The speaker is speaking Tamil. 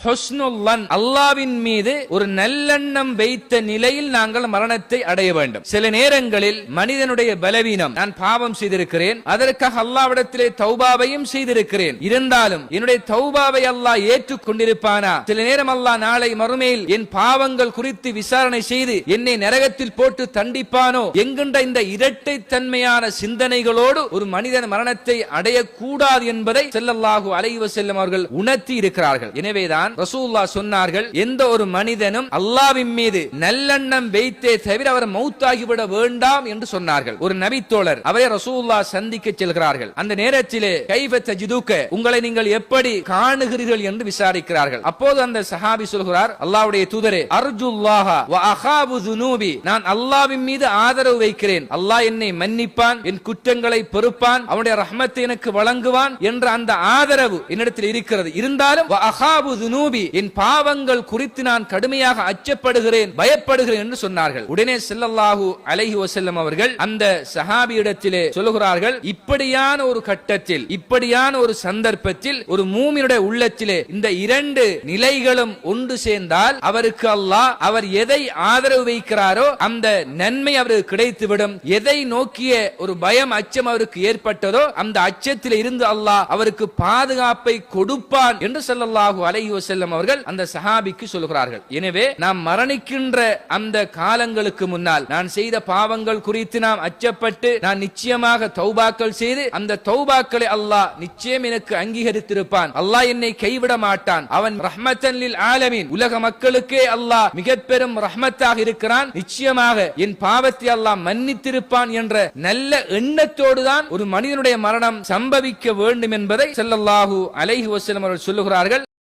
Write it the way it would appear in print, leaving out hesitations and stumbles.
ஹுஸ்னுல்லன் அல்லாவின் மீது ஒரு நல்லெண்ணம் வைத்த நிலையில் நாங்கள் மரணத்தை அடைய வேண்டும். சில நேரங்களில் மனிதனுடைய பலவீனம், நான் பாவம் செய்திருக்கிறேன், அதற்காக அல்லாவிடத்திலே தௌபாவையும் செய்திருக்கிறேன், இருந்தாலும் என்னுடைய தௌபாவை அல்லாஹ் ஏற்றுக்கொண்டிருப்பானா? சில நேரம் அல்லாஹ் நாளை மறுமையில் என் பாவங்கள் குறித்து விசாரணை செய்து என்னை நரகத்தில் போட்டு தண்டிப்பானோ என்கின்ற இந்த இரட்டை தன்மையான சிந்தனைகளோடு ஒரு மனிதன் மரணத்தை அடையக்கூடாது என்பதை ஸல்லல்லாஹு அலைஹி வஸல்லம் அவர்கள் உணர்த்தி இருக்கிறார்கள். எனவேதான் ரசூலுல்லாஹ் சொன்னார்கள், எந்த ஒரு மனிதனும் அல்லாஹ்வின் மீது நல்லெண்ணம் வைத்தே தவிர அவர் மௌத்தாகிவிட வேண்டாம் என்று சொன்னார்கள். ஒரு நபி தோழர் அவரை ரசூலுல்லாஹ் சந்திக்க செல்கிறார்கள். அந்த நேரத்திலே கைஃப தஜிதுக, உங்களை நீங்கள் எப்படி காணுகிறீர்கள் என்று விசாரிக்கிறார்கள். அப்போது அந்த சஹாபி சொல்கிறார், அல்லாஹ்வுடைய தூதரே, அர்ஜுல்லாஹ வ அகாபு ذுனூபி, நான் அல்லாஹ்வின் மீது ஆதரவு வைக்கிறேன், அல்லாஹ் என்னை மன்னிப்பான், என் குற்றங்களை பொறுப்பான், அவனுடைய ரஹ்மத்தை எனக்கு வழங்குவான் என்ற அந்த ஆதரவு என்னிடத்தில் இருக்கிறது. இருந்தாலும் வ அகாபு ذுனூபி, என் பாவங்கள் குறித்து நான் கடுமையாக அச்சப்படுகிறேன், பயப்படுகிறேன் என்று சொன்னார்கள். உடனே ஸல்லல்லாஹு அலைஹி வஸல்லம் அவர்கள் அந்த சஹாபியிடத்திலே சொல்கிறார்கள், இப்படியான ஒரு கட்டத்தில், இப்படியான ஒரு சந்தர்ப்பத்தில் ஒரு மூமினுடைய உள்ளத்திலே இந்த இரண்டு நிலைகளும் ஒன்று சேர்ந்தால் அவருக்கு அல்லாஹ் அவர் எதை ஆதரவு வைக்கிறாரோ அந்த நன்மை அவருக்கு கிடைத்துவிடும். எதை நோக்கிய ஒரு பயம், அச்சம் அவருக்கு ஏற்பட்டதோ அந்த அச்சத்தில் இருந்து அல்லாஹ் அவருக்கு பாதுகாப்பை கொடுப்பான் என்று ஸல்லல்லாஹு அலைஹி வஸல்லம் அவர்கள் அந்த சஹாபிக்கு சொல்கிறார்கள். எனவே நாம் மரணிக்கின்ற அந்த காலங்களுக்கு முன்னால் நான் செய்த பாவங்கள் குறித்து நாம் அச்சப்பட்டு நான் நிச்சயமாக தௌபாக்கள் செய்து அந்த தௌபாக்களை அல்லாஹ் நிச்சயம் எனக்கு அங்கீகரித்திருப்பான், அல்லாஹ் என்னை கைவிட மாட்டான், அவன் ரஹ்மத்தன் லில் ஆலமீன், உலக மக்களுக்கே அல்லாஹ் மிக பெரும் ரஹ்மத்தாக இருக்கிறான், நிச்சயமாக என் பாவத்தை அல்லாஹ் மன்னித்திருப்பான் என்ற நல்ல எண்ணத்தோடு தான் ஒரு மனிதனுடைய மரணம் சம்பவிக்க வேண்டும் என்பதை ஸல்லல்லாஹு அலைஹி வஸல்லம் அவர்கள் சொல்லுகிறார்கள்.